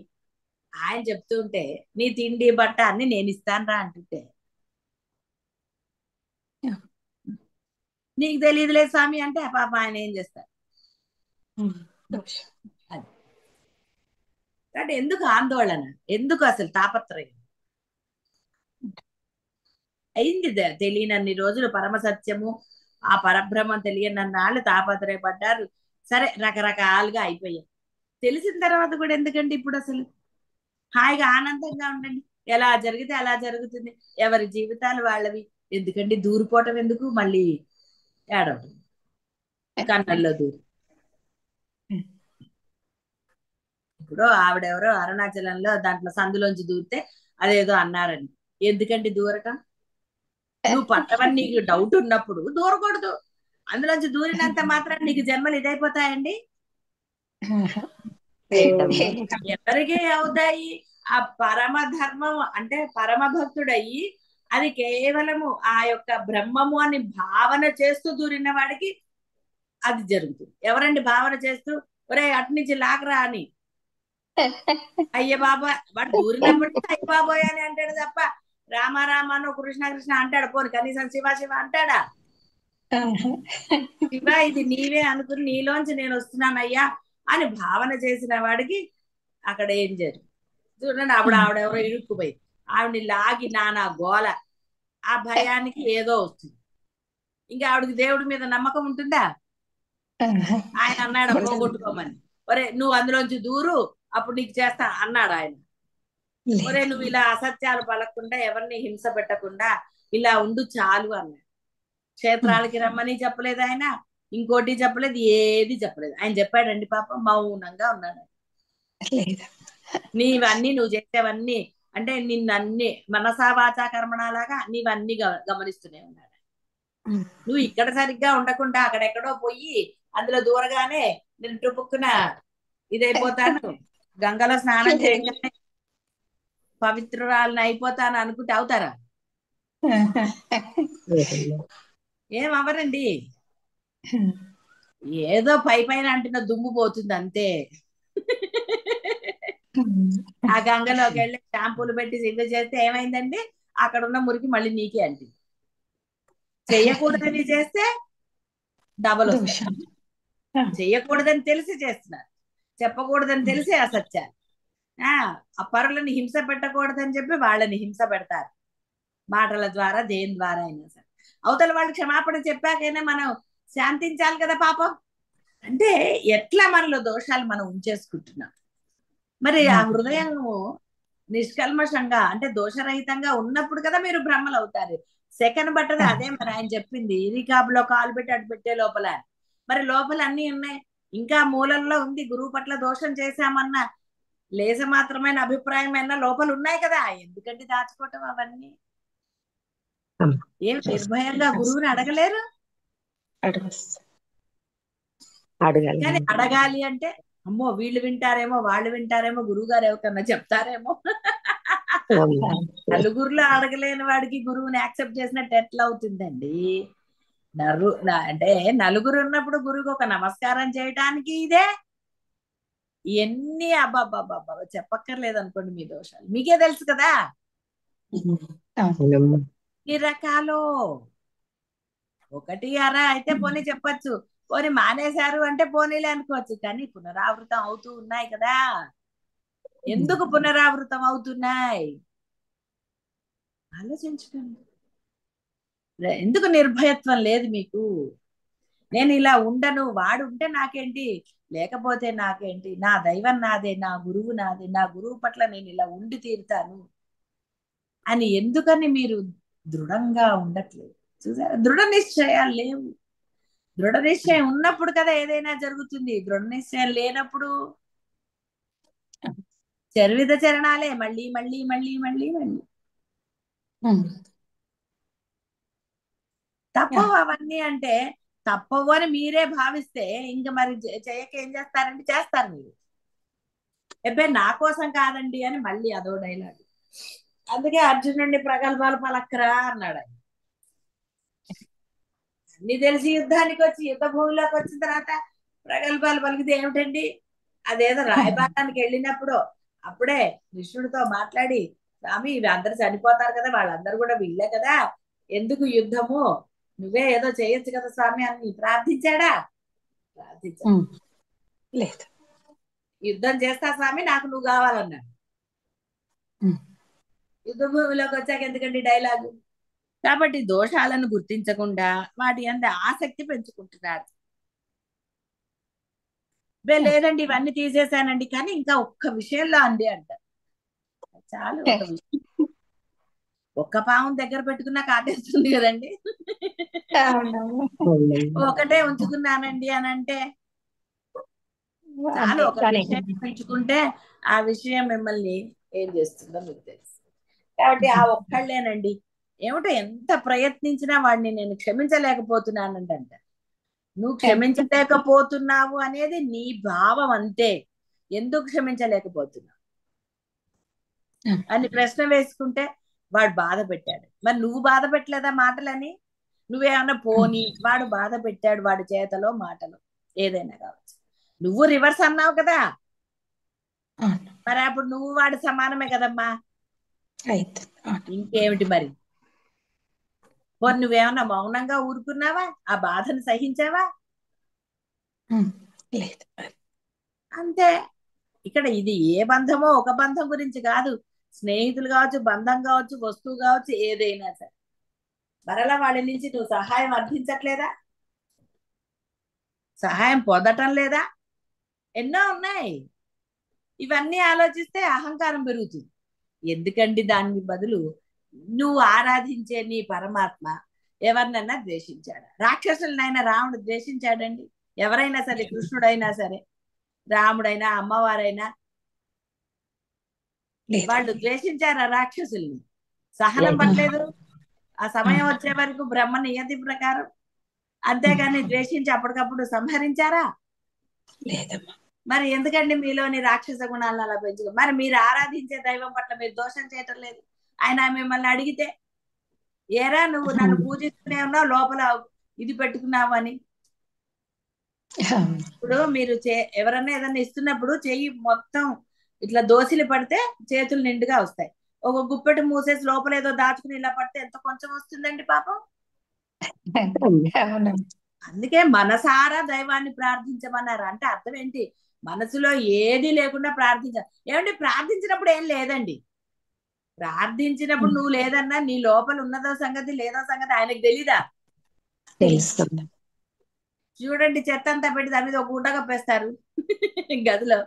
ఆయన చెప్తూ ఉంటే, నీ తిండి బట్ట అన్ని నేను ఇస్తాను రా అంటుంటే నీకు తెలియదులే స్వామి అంటే పాప ఆయన ఏం చేస్తారు. అది కాబట్టి ఎందుకు ఆందోళన, ఎందుకు అసలు తాపత్రయం. అయింది తెలియనన్ని రోజులు పరమ సత్యము ఆ పరబ్రహ్మం తెలియనన్నాళ్ళు తాపత్రయపడ్డారు. సరే రకరకాలుగా అయిపోయాయి. తెలిసిన తర్వాత కూడా ఎందుకండి ఇప్పుడు అసలు హాయిగా ఆనందంగా ఉండండి, ఎలా జరిగితే అలా జరుగుతుంది, ఎవరి జీవితాలు వాళ్ళవి. ఎందుకండి దూరిపోవటం, ఎందుకు మళ్ళీ ఏడవటం కన్నల్లో దూరి. ఇప్పుడు ఆవిడెవరో అరుణాచలంలో దాంట్లో సందులోంచి దూరితే అదేదో అన్నారని, ఎందుకండి దూరటం, నువ్వు పట్టవని నీకు డౌట్ ఉన్నప్పుడు దూరకూడదు. అందులోంచి దూరినంత మాత్రం నీకు జన్మలు ఇదైపోతాయండి. ఏంటమ్మా? ఎవరికి అవుతాయి? ఆ పరమ ధర్మం అంటే పరమ భక్తుడయ్యి అది కేవలము ఆ యొక్క బ్రహ్మము అని భావన చేస్తూ దూరిన వాడికి అది జరుగుతుంది. ఎవరండి భావన చేస్తూ ఒరే అటు నుంచి లాగరా అని అయ్య బాబా వాడు దూరినప్పటికీ అయ్య బాబోయ్ అని అంటాడు తప్ప రామ రామాను కృష్ణ కృష్ణ అంటాడు. పోను కనీసం శివ శివ అంటాడా? శివ ఇది నీవే అనుకుని నీలోంచి నేను వస్తున్నానయ్యా అని భావన చేసిన వాడికి అక్కడ ఏం జరుగుతుంది చూడండి. అప్పుడు ఆవిడెవరో ఇరుక్కుపోయి ఆవిడని లాగి నానా గోల, ఆ భయానికి ఏదో వస్తుంది. ఇంకా ఆవిడకి దేవుడి మీద నమ్మకం ఉంటుందా? ఆయన అన్నాడు పోగొట్టుకోమని, ఒరే నువ్వు అందులోంచి దూరు అప్పుడు నీకు చేస్తా అన్నాడు ఆయన. ఒరే నువ్వు ఇలా అసత్యాలు పలకుండా ఎవరిని హింస పెట్టకుండా ఇలా ఉండు చాలు అన్నాడు. క్షేత్రాలకి రమ్మని చెప్పలేదు ఆయన, ఇంకోటి చెప్పలేదు, ఏది చెప్పలేదు. ఆయన చెప్పాడండి పాపం మౌనంగా ఉన్నాడు. నీవన్నీ నువ్వు చేసేవన్నీ అంటే నిన్నన్ని మనసా వాచా కర్మణలాగా నీవన్నీ గమనిస్తూనే ఉన్నాడు. నువ్వు ఇక్కడ సరిగ్గా ఉండకుండా అక్కడెక్కడో పోయి అందులో దూరగానే నేను టుపుక్కున ఇదైపోతాను, గంగలో స్నానం చేయగానే పవిత్రురాలని అయిపోతాను అనుకుంటే అవుతారా? ఏమవరండి. ఏదో పై పైన అంటున్న దుమ్ము పోతుంది అంతే. ఆ గంగలోకి వెళ్ళి షాంపూలు పెట్టి సిగ్గు చేస్తే ఏమైందండి? అక్కడ ఉన్న మురికి మళ్ళీ నీకే అండి. చెయ్యకూడదని చేస్తే డబల్ వస్తాయి. చెయ్యకూడదని తెలిసి చేస్తున్నారు, చెప్పకూడదని తెలిసి అసత్యాలు. ఆ పరులని హింస పెట్టకూడదని చెప్పి వాళ్ళని హింస పెడతారు మాటల ద్వారా, దేని ద్వారా అయినా సరే. అవతల వాళ్ళు క్షమాపణ చెప్పాకైనా మనం శాంతించాలి కదా పాపం. అంటే ఎట్లా మనలో దోషాలు మనం ఉంచేసుకుంటున్నాం. మరి ఆ హృదయము నిష్కల్మషంగా అంటే దోషరహితంగా ఉన్నప్పుడు కదా మీరు బ్రహ్మలు అవుతారు. సెకండ్ బట్టది అదే మరి ఆయన చెప్పింది, ఇరికాబులో కాలు పెట్టి అటు పెట్టే లోపల. మరి లోపల అన్ని ఉన్నాయి, ఇంకా మూలల్లో ఉంది. గురువు పట్ల దోషం చేశామన్న లేస మాత్రమైన అభిప్రాయం అయినా లోపల ఉన్నాయి కదా, ఎందుకంటే దాచుకోవటం అవన్నీ. ఏం నిర్భయంగా గురువుని అడగలేరు? కానీ అడగాలి అంటే అమ్మో వీళ్ళు వింటారేమో, వాళ్ళు వింటారేమో, గురువు గారు ఎవరికన్నా చెప్తారేమో. నలుగురిలో అడగలేని వాడికి గురువుని యాక్సెప్ట్ చేసినట్టు ఎట్లా అవుతుందండి? అంటే నలుగురు ఉన్నప్పుడు గురువుకి ఒక నమస్కారం చేయటానికి ఇదే ఎన్ని అబ్బాబ్బాబ్బా చెప్పక్కర్లేదు అనుకోండి. మీ దోషాలు మీకే తెలుసు కదా ఈ రకాలు. ఒకటి అర అయితే పోనీ చెప్పచ్చు, పోనీ మానేశారు అంటే పోనీలే అనుకోవచ్చు. కానీ పునరావృతం అవుతూ ఉన్నాయి కదా. ఎందుకు పునరావృతం అవుతున్నాయి ఆలోచించుకోండి. ఎందుకు నిర్భయత్వం లేదు మీకు? నేను ఇలా ఉండను, వాడు ఉంటే నాకేంటి, లేకపోతే నాకేంటి, నా దైవం నాదే, నా గురువు నాదే, నా గురువు పట్ల నేను ఇలా ఉండి తీరుతాను అని ఎందుకని మీరు దృఢంగా ఉండట్లేదు? చూసారా, దృఢ నిశ్చయాలు లేవు. దృఢ నిశ్చయం ఉన్నప్పుడు కదా ఏదైనా జరుగుతుంది. దృఢ నిశ్చయం లేనప్పుడు చర్విత చరణాలే మళ్ళీ మళ్ళీ మళ్ళీ మళ్ళీ మళ్ళీ తప్పవు అవన్నీ. అంటే తప్పవు అని మీరే భావిస్తే ఇంక మరి చేయక ఏం చేస్తారండి? చేస్తారు మీరు. ఎబ్బే నా కోసం కాదండి అని మళ్ళీ అదో డైలాగ్. అందుకే అర్జునుడిని ప్రగల్భాలు పలక్కరా అన్నాడు ఆయన. అన్ని తెలిసి యుద్ధానికి వచ్చి యుద్ధ భూమిలోకి వచ్చిన తర్వాత ప్రగల్భాలు పలికితే ఏమిటండి? అదేదో రాయబారానికి వెళ్ళినప్పుడు అప్పుడే కృష్ణుడితో మాట్లాడి, స్వామి ఇవి అందరు చనిపోతారు కదా, వాళ్ళందరూ కూడా వీళ్ళే కదా, ఎందుకు యుద్ధము, నువ్వే ఏదో చేయొచ్చు కదా స్వామి అని ప్రార్థించాడా? ప్రార్థించా లేదు. యుద్ధం చేస్తా స్వామి, నాకు నువ్వు కావాలన్నాడు. యుద్ధ భూమిలోకి వచ్చాక ఎందుకండి డైలాగు? కాబట్టి దోషాలను గుర్తించకుండా వాటి అంత ఆసక్తి పెంచుకుంటున్నారు. లేదండి ఇవన్నీ తీసేసానండి, కానీ ఇంకా ఒక్క విషయంలో అండి అంటారు. చాలు, ఒక విషయం. ఒక్క పాము దగ్గర పెట్టుకున్నా కాటేస్తుంది కదండి. ఒకటే ఉంచుకున్నానండి అని అంటే చాలు. ఒక విషయం పెంచుకుంటే ఆ విషయం మిమ్మల్ని ఏం చేస్తుందో మీకు తెలుసు. కాబట్టి ఆ ఒక్కళ్ళేనండి. ఏమిటో ఎంత ప్రయత్నించినా వాడిని నేను క్షమించలేకపోతున్నానండి అంట. నువ్వు క్షమించలేకపోతున్నావు అనేది నీ భావం అంతే. ఎందుకు క్షమించలేకపోతున్నావు అని ప్రశ్న వేసుకుంటే వాడు బాధ పెట్టాడు, మరి నువ్వు బాధ పెట్టలేదా మాటలని? నువ్వేమన్నా పోని వాడు బాధ పెట్టాడు, వాడి చేతలో మాటలో ఏదైనా కావచ్చు, నువ్వు రివర్స్ అన్నావు కదా, మరి అప్పుడు నువ్వు వాడు సమానమే కదమ్మా. ఇంకేమిటి మరి? పోనీ నువ్వేమన్నా మౌనంగా ఊరుకున్నావా? ఆ బాధను సహించావా? అంతే. ఇక్కడ ఇది ఏ బంధమో ఒక బంధం గురించి కాదు, స్నేహితులు కావచ్చు, బంధం కావచ్చు, వస్తువు కావచ్చు, ఏదైనా సరే మరలా వాళ్ళ నుంచి నువ్వు సహాయం అర్థించట్లేదా? సహాయం పొందటం లేదా? ఎన్నో ఉన్నాయి. ఇవన్నీ ఆలోచిస్తే అహంకారం పెరుగుతుంది. ఎందుకండి దాని బదులు నువ్వు ఆరాధించే నీ పరమాత్మ ఎవరినైనా ద్వేషించాడా? రాక్షసులనైనా రాముడు ద్వేషించాడండి? ఎవరైనా సరే, కృష్ణుడైనా సరే, రాముడైనా, అమ్మవారైనా, వాళ్ళు ద్వేషించారా రాక్షసుల్ని? సహనం పట్టలేదు ఆ సమయం వచ్చే వరకు బ్రహ్మ నియతి ప్రకారం. అంతేగాని ద్వేషించి అప్పటికప్పుడు సంహరించారా? మరి ఎందుకండి మీలోని రాక్షస గుణాలను అలా పెంచుకో? మరి మీరు ఆరాధించే దైవం పట్ల మీరు దోషం చేయటం లేదు. ఆయన మిమ్మల్ని అడిగితే, ఏరా నువ్వు నన్ను పూజిస్తూనే ఉన్నావు, లోపల ఇది పెట్టుకున్నావు అని. ఇప్పుడు మీరు ఎవరన్నా ఏదన్నా ఇస్తున్నప్పుడు చెయ్యి మొత్తం ఇట్లా దోసిలి పడితే చేతులు నిండుగా వస్తాయి. ఒక గుప్పెటి మూసేసి లోపల ఏదో దాచుకుని ఇలా పడితే ఎంత కొంచెం వస్తుందండి పాపం. అందుకే మనసారా దైవాన్ని ప్రార్థించమన్నారు. అంటే అర్థం ఏంటి? మనసులో ఏది లేకుండా ప్రార్థించాలి. ఏమండి, ప్రార్థించినప్పుడు ఏం లేదండి. ప్రార్థించినప్పుడు నువ్వు లేదన్నా నీ లోపల ఉన్నదో సంగతి లేదో సంగతి ఆయనకు తెలీదా? తెలుస్తుంది. చూడండి, చెత్త అంతా పెట్టి దాని మీద ఒక గుడ్డ కప్పేస్తారు గదిలో.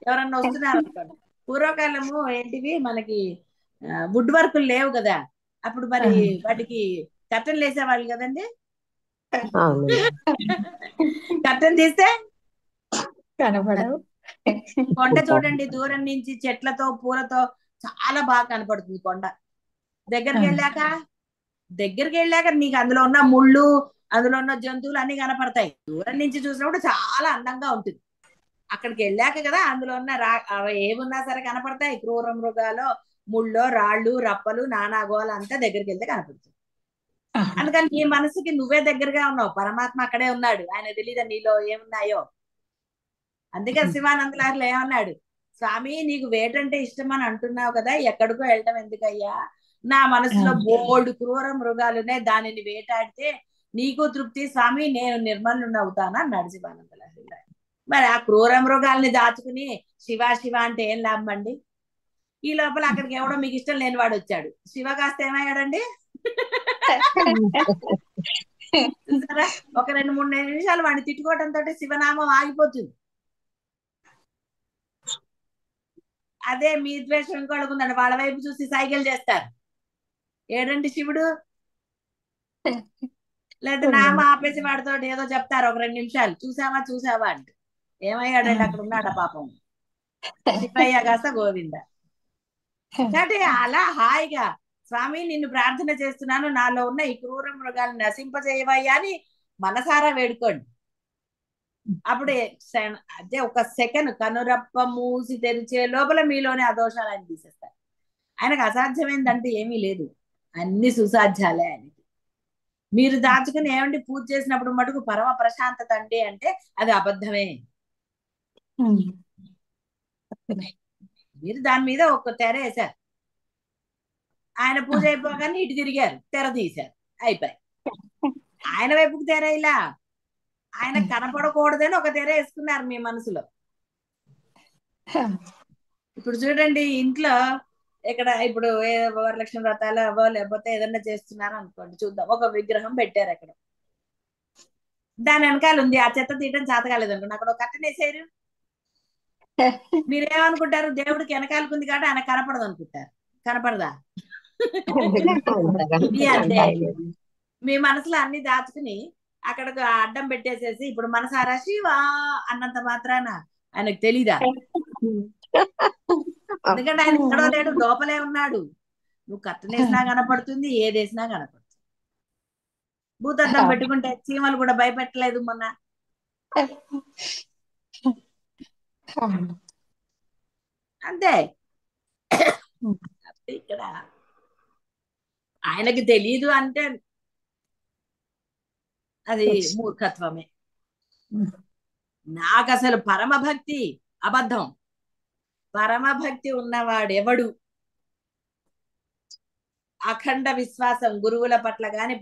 ఎవరన్నా వస్తున్నారు అనుకోండి. పూర్వకాలము ఏంటివి మనకి వుడ్ వర్కులు లేవు కదా, అప్పుడు మరి వాటికి కర్టెన్లు వేసేవాళ్ళు కదండి. కర్టెన్ తీస్తే కనపడవు. కొండ చూడండి, దూరం నుంచి చెట్లతో పూలతో చాలా బాగా కనపడుతుంది కొండ. దగ్గరికి వెళ్ళాక నీకు అందులో ఉన్న ముళ్ళు, అందులో ఉన్న జంతువులు అన్ని కనపడతాయి. దూరం నుంచి చూసినప్పుడు చాలా అందంగా ఉంటుంది. అక్కడికి వెళ్ళాక కదా అందులో ఉన్న ఏమున్నా సరే కనపడతాయి. క్రూర మృగాలు, ముళ్ళో, రాళ్ళు, రప్పలు, నానాగోలు అంతా దగ్గరికి వెళ్తే కనపడుతుంది. అందుకని నీ మనసుకి నువ్వే దగ్గరగా ఉన్నావు, పరమాత్మ అక్కడే ఉన్నాడు. ఆయన తెలీదా నీలో ఏమున్నాయో? అందుకే శివానందలారులు ఏమన్నాడు? స్వామి, నీకు వేటంటే ఇష్టం అని అంటున్నావు కదా, ఎక్కడికో వెళ్ళటం ఎందుకయ్యా? నా మనసులో బోల్డు క్రూర మృగాలున్నాయి, దానిని వేటాడితే నీకు తృప్తి స్వామి, నేను నిర్మలుని అవుతాను అన్నాడు శివానందలారు. మరి ఆ క్రూర మృగాల్ని దాచుకుని శివ శివ అంటే ఏం లాభం అండి? ఈ లోపల అక్కడికి ఎవడో మీకు ఇష్టం లేని వాడు వచ్చాడు, శివ కాస్త ఏమయ్యాడండి? చూసారా, ఒక 2-3 నిమిషాలు వాడిని తిట్టుకోవడంతో శివనామం ఆగిపోతుంది. అదే మీ ద్వేషం ఇంకోళ్ళకు ఉందండి, వాళ్ళ వైపు చూసి సైకిల్ చేస్తారు, ఏడండి శివుడు? లేదా నామ ఆపేసి వాడితో ఏదో చెప్తారు ఒక 2 నిమిషాలు, చూసావా చూసావా అంటే. ఏమయ్యాడండి అక్కడ ఉన్నాడా పాపం? శివయ్య కాస్త గోవింద. అంటే అలా హాయిగా స్వామి నిన్ను ప్రార్థన చేస్తున్నాను, నాలో ఉన్న ఈ క్రూర మృగాలను నశింపజేయవయ్యా అని మనసారా వేడుకోండి. అప్పుడే అదే ఒక సెకండ్ కనురప్ప మూసి తెరిచే లోపల మీలోనే ఆ దోషాలు ఆయన తీసేస్తారు. ఆయనకు అసాధ్యమైందంటే ఏమీ లేదు, అన్ని సుసాధ్యాలే ఆయనకి. మీరు దాచుకుని ఏమండి పూజ చేసినప్పుడు మటుకు పరమ ప్రశాంతత అండి అంటే అది అబద్ధమే. మీరు దాని మీద ఒక తెర వేశారు, ఆయన పూజ అయిపోగానే ఇటు తిరిగారు, తెర తీశారు, అయిపోయి. ఆయన వైపుకి తెర ఇలా ఆయన కనపడకూడదని ఒక తెర వేసుకున్నారు మీ మనసులో. ఇప్పుడు చూడండి, ఇంట్లో ఇక్కడ ఇప్పుడు వరలక్ష్మి వ్రతాలు అవో లేకపోతే ఏదన్నా చేస్తున్నారు అనుకోండి, చూద్దాం, ఒక విగ్రహం పెట్టారు అక్కడ, దాని వెనకాల ఉంది, ఆ చెత్త తీయడం చేత కాలేదు అనుకోండి, అక్కడ ఒక కట్టెన వేసారు. మీరేమనుకుంటారు? దేవుడికి వెనకాలకుంది కాబట్టి ఆయన కనపడదు అనుకుంటారు. కనపడదా? ఇది అంతే. మీ మనసులో అన్ని దాచుకుని అక్కడ అడ్డం పెట్టేసేసి ఇప్పుడు మనసారా శివా అన్నంత మాత్రాన ఆయనకు తెలీదా? ఎందుకంటే ఆయన ఎక్కడో లేడు, లోపలే ఉన్నాడు. నువ్వు కట్టనేసినా కనపడుతుంది, ఏదేసినా కనపడుతుంది. భూతద్దం పెట్టుకుంటే చీమలు కూడా భయపెట్టలేదు మొన్న. అంతే. ఇక్కడ ఆయనకి తెలియదు అంటే అది మూర్ఖత్వమే. నాకు అసలు పరమభక్తి అబద్ధం. పరమభక్తి ఉన్నవాడు ఎవడు అఖండ విశ్వాసం గురువుల పట్ల గాని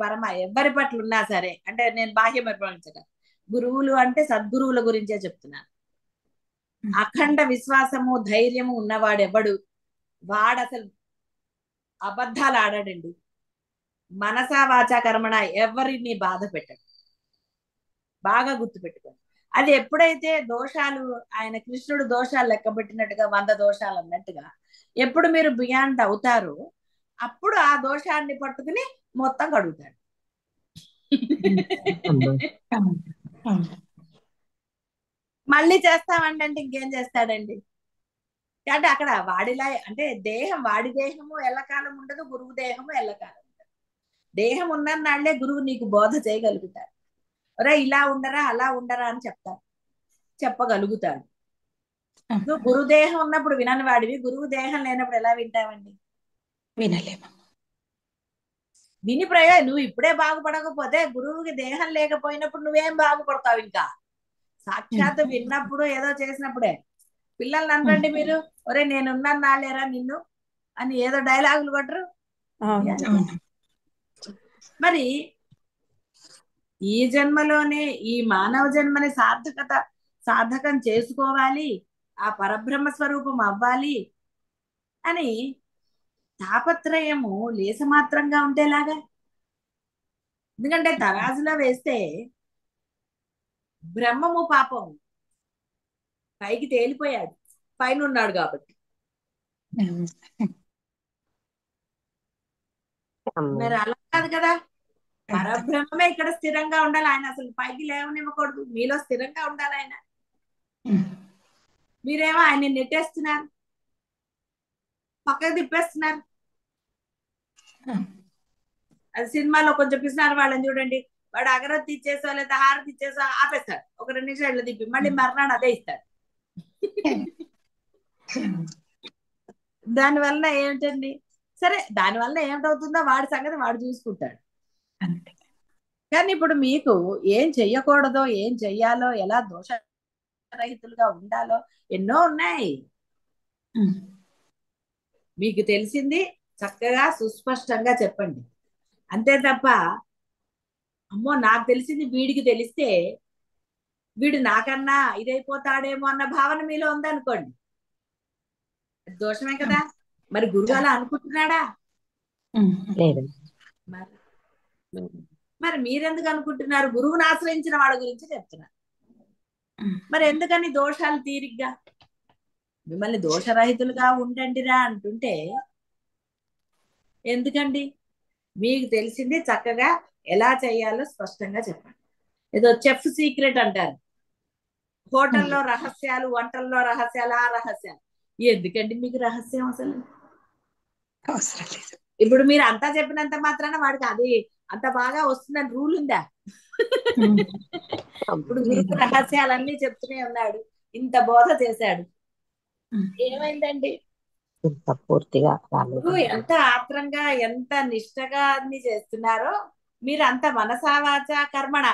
ఎవరి పట్ల ఉన్నా సరే, అంటే నేను బాహ్య పరిపాలించక గురువులు అంటే సద్గురువుల గురించే చెప్తున్నాను. అఖండ విశ్వాసము ధైర్యము ఉన్నవాడెవడు వాడు అసలు అబద్ధాలు ఆడాడండి. మనసా వాచా కర్మణ ఎవరిని బాధ పెట్టడు. బాగా గుర్తుపెట్టుకోండి. అది ఎప్పుడైతే దోషాలు, ఆయన కృష్ణుడు దోషాలు లెక్కబెట్టినట్టుగా 100 దోషాలు అన్నట్టుగా ఎప్పుడు మీరు బియాండ్ అవుతారో అప్పుడు ఆ దోషాన్ని పట్టుకుని మొత్తం కడుగుతాడు. మళ్ళీ చేస్తామండి అంటే ఇంకేం చేస్తాడండి. అంటే అక్కడ వాడిలా, అంటే దేహం వాడి దేహము ఎల్లకాలం ఉండదు, గురువు దేహము ఎల్లకాలం ఉండదు. దేహం ఉన్నన్నాళ్లే గురువు నీకు బోధ చేయగలుగుతాడు. ఒరే ఇలా ఉండరా అలా ఉండరా అని చెప్పగలుగుతాడు. నువ్వు గురుదేహం ఉన్నప్పుడు వినని వాడివి, గురువు దేహం లేనప్పుడు ఎలా వింటావండి? వినలేము. విని నువ్వు ఇప్పుడే బాగుపడకపోతే గురువుకి దేహం లేకపోయినప్పుడు నువ్వేం బాగుపడతావు? ఇంకా సాక్షాత్తు విన్నప్పుడు ఏదో చేసినప్పుడే. పిల్లల్ని అనరండి మీరు, ఒరే నేనున్నాను నాలేరా నిన్ను అని ఏదో డైలాగులు కొట్టరు. మరి ఈ జన్మలోనే ఈ మానవ జన్మని సార్థకం చేసుకోవాలి, ఆ పరబ్రహ్మ స్వరూపం అవ్వాలి అని తాపత్రయము లేసమాత్రంగా ఉండేలాగా. ఎందుకంటే తరాజులో వేస్తే బ్రహ్మము పాపం పైకి తేలిపోయాడు, పైన ఉన్నాడు కాబట్టి. మరి అలా కాదు కదా, పరబ్రహ్మమే ఇక్కడ స్థిరంగా ఉండాలి. ఆయన అసలు పైకి లేవనివ్వకూడదు, మీలో స్థిరంగా ఉండాలి ఆయన. మీరేమో ఆయన్ని నెట్టేస్తున్నారు, పక్కకు తిప్పేస్తున్నారు. అది సినిమాలో కొంచెం పిసినారు వాళ్ళని చూడండి, వాడు అగరత్తి ఇచ్చేసో లేదా హారతి ఇచ్చేసో ఆపేస్తాడు, ఒక 2 నిమిషాలు తిప్పి మళ్ళీ మర్నాడు అదే ఇస్తాడు. దానివల్ల ఏమిటండి? సరే, దానివల్ల ఏమిటవుతుందో వాడి సంగతి వాడు చూసుకుంటాడు. కానీ ఇప్పుడు మీకు ఏం చెయ్యకూడదో, ఏం చెయ్యాలో, ఎలా దోషరహితులుగా ఉండాలో ఎన్నో ఉన్నాయి. మీకు తెలిసింది చక్కగా సుస్పష్టంగా చెప్పండి. అంతే తప్ప అమ్మో నాకు తెలిసింది వీడికి తెలిస్తే వీడు నాకన్నా ఇదైపోతాడేమో అన్న భావన మీలో ఉందనుకోండి, దోషమే కదా. మరి గురువు అలా అనుకుంటున్నాడా? మరి మీరెందుకు అనుకుంటున్నారు? గురువుని ఆశ్రయించిన వాళ్ళ గురించి చెప్తున్నారు. మరి ఎందుకని దోషాలు తీరిగ్గా మిమ్మల్ని దోషరహితులుగా ఉండండిరా అంటుంటే ఎందుకండి? మీకు తెలిసింది చక్కగా ఎలా చేయాలో స్పష్టంగా చెప్పండి. ఏదో చెఫ్ సీక్రెట్ అంటారు, హోటల్లో రహస్యాలు, వంటల్లో రహస్యాలు, ఆ రహస్యాలు ఎందుకండి మీకు రహస్యం? అసలు ఇప్పుడు మీరు అంతా చెప్పినంత మాత్రాన వాడికి అది అంత బాగా వస్తుందని రూల్ ఉందా? ఇప్పుడు గురువు రహస్యాలన్నీ చెప్తూనే ఉన్నాడు, ఇంత బోధ చేశాడు, ఏమైందండి? పూర్తిగా గురువు ఎంత ఆత్రంగా ఎంత నిష్టగా అన్ని చేస్తున్నారో మీరు అంత మనసావాచ కర్మణ,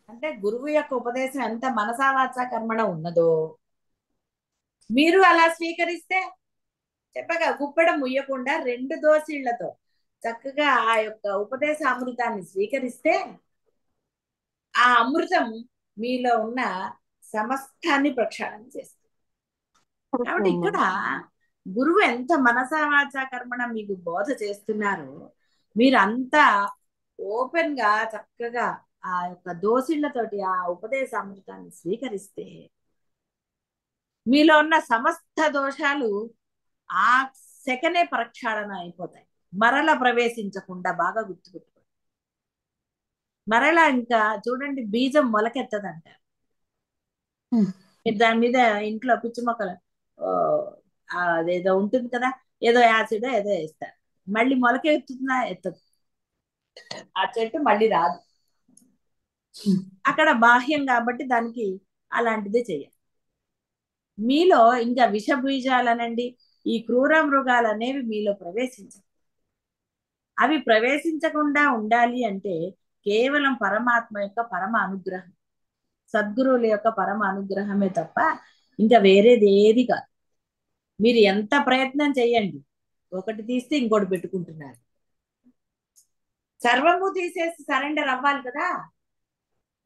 అంటే గురువు యొక్క ఉపదేశం ఎంత మనసావాచ కర్మణ ఉన్నదో మీరు అలా స్వీకరిస్తే చెప్పగా గుప్పెడం ముయ్యకుండా 2 దోసిళ్లతో చక్కగా ఆ యొక్క ఉపదేశ అమృతాన్ని స్వీకరిస్తే ఆ అమృతం మీలో ఉన్న సమస్తాన్ని ప్రక్షాళన చేస్తుంది. కాబట్టి ఇక్కడ గురువు ఎంత మనసావాచ కర్మణ మీకు బోధ చేస్తున్నారో మీరంతా ఓపెన్ గా చక్కగా ఆ యొక్క దోసిళ్లతోటి ఆ ఉపదేశ అమృతాన్ని స్వీకరిస్తే మీలో ఉన్న సమస్త దోషాలు ఆ సెకనే ప్రక్షాళన అయిపోతాయి, మరల ప్రవేశించకుండా. బాగా గుర్తుపెట్టుకోండి. మరలా ఇంకా చూడండి, బీజం మొలకెత్తదంటారు. మీరు దాని మీద ఇంట్లో పిచ్చి మొక్కలు అదేదో ఉంటుంది కదా, ఏదో యాసిడ్ ఏదో వేస్తారు, మళ్ళీ మొలకెత్తుతుందా? ఎత్తదు. ఆ చెట్టు మళ్ళీ రాదు. అక్కడ బాహ్యం కాబట్టి దానికి అలాంటిదే చెయ్యాలి. మీలో ఇంకా విష బీజాలనండి, ఈ క్రూర మృగాలు అనేవి మీలో ప్రవేశించవు. అవి ప్రవేశించకుండా ఉండాలి అంటే కేవలం పరమాత్మ యొక్క పరమ అనుగ్రహం, సద్గురువుల యొక్క పరమ అనుగ్రహమే తప్ప ఇంకా వేరేది ఏది కాదు. మీరు ఎంత ప్రయత్నం చేయండి, ఒకటి తీస్తే ఇంకోటి పెట్టుకుంటున్నారు. సర్వము తీసేసి సరెండర్ అవ్వాలి కదా.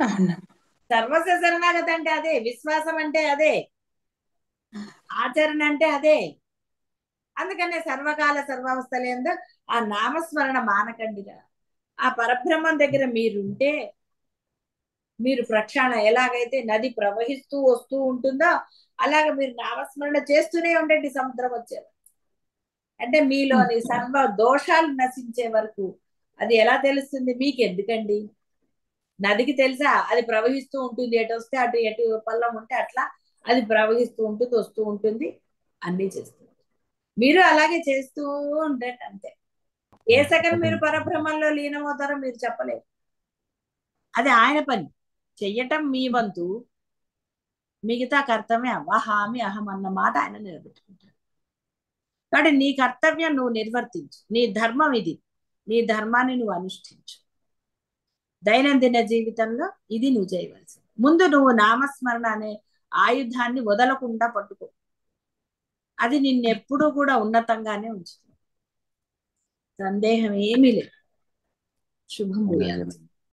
అవునమ్మా. సర్వస్వ శరణాగతి అంటే అదే, విశ్వాసం అంటే అదే, ఆచరణ అంటే అదే. అందుకనే సర్వకాల సర్వావస్థలందు ఆ నామస్మరణ మానకండిగా. ఆ పరబ్రహ్మం దగ్గర మీరుంటే, మీరు ప్రక్షాళన ఎలాగైతే నది ప్రవహిస్తూ వస్తూ ఉంటుందో అలాగ మీరు నామస్మరణ చేస్తూనే ఉండండి సముద్రం వచ్చేది. అంటే మీలోని సర్వ దోషాలు నశించే వరకు. అది ఎలా తెలుస్తుంది మీకు? ఎందుకండి, నదికి తెలుసా అది ప్రవహిస్తూ ఉంటుంది, ఎటు వస్తే అటు, ఎటు పల్లం ఉంటే అట్లా అది ప్రవహిస్తూ ఉంటుంది, వస్తూ ఉంటుంది, అన్నీ చేస్తుంది. మీరు అలాగే చేస్తూ ఉండండి అంతే. ఏ సెకండ్ మీరు పరబ్రహ్మంలో లీనమవుతారో మీరు చెప్పలేరు. అది ఆయన పని చెయ్యటం మీ వంతు, మిగతా కర్తవ్యం అహమామి అహం అన్న మాట ఆయన నిలబెట్టుకుంటాడు. కాబట్టి నీ కర్తవ్యం నువ్వు నిర్వర్తించు, నీ ధర్మం ఇది, నీ ధర్మాన్ని నువ్వు అనుష్ఠించు. దైనందిన జీవితంలో ఇది నువ్వు చేయవలసింది. ముందు నువ్వు నామస్మరణ అనే ఆయుధాన్ని వదలకుండా పట్టుకో. అది నిన్నెప్పుడూ కూడా ఉన్నతంగానే ఉంచుతుంది. సందేహం ఏమీ లేదు. శుభం భూయాత్.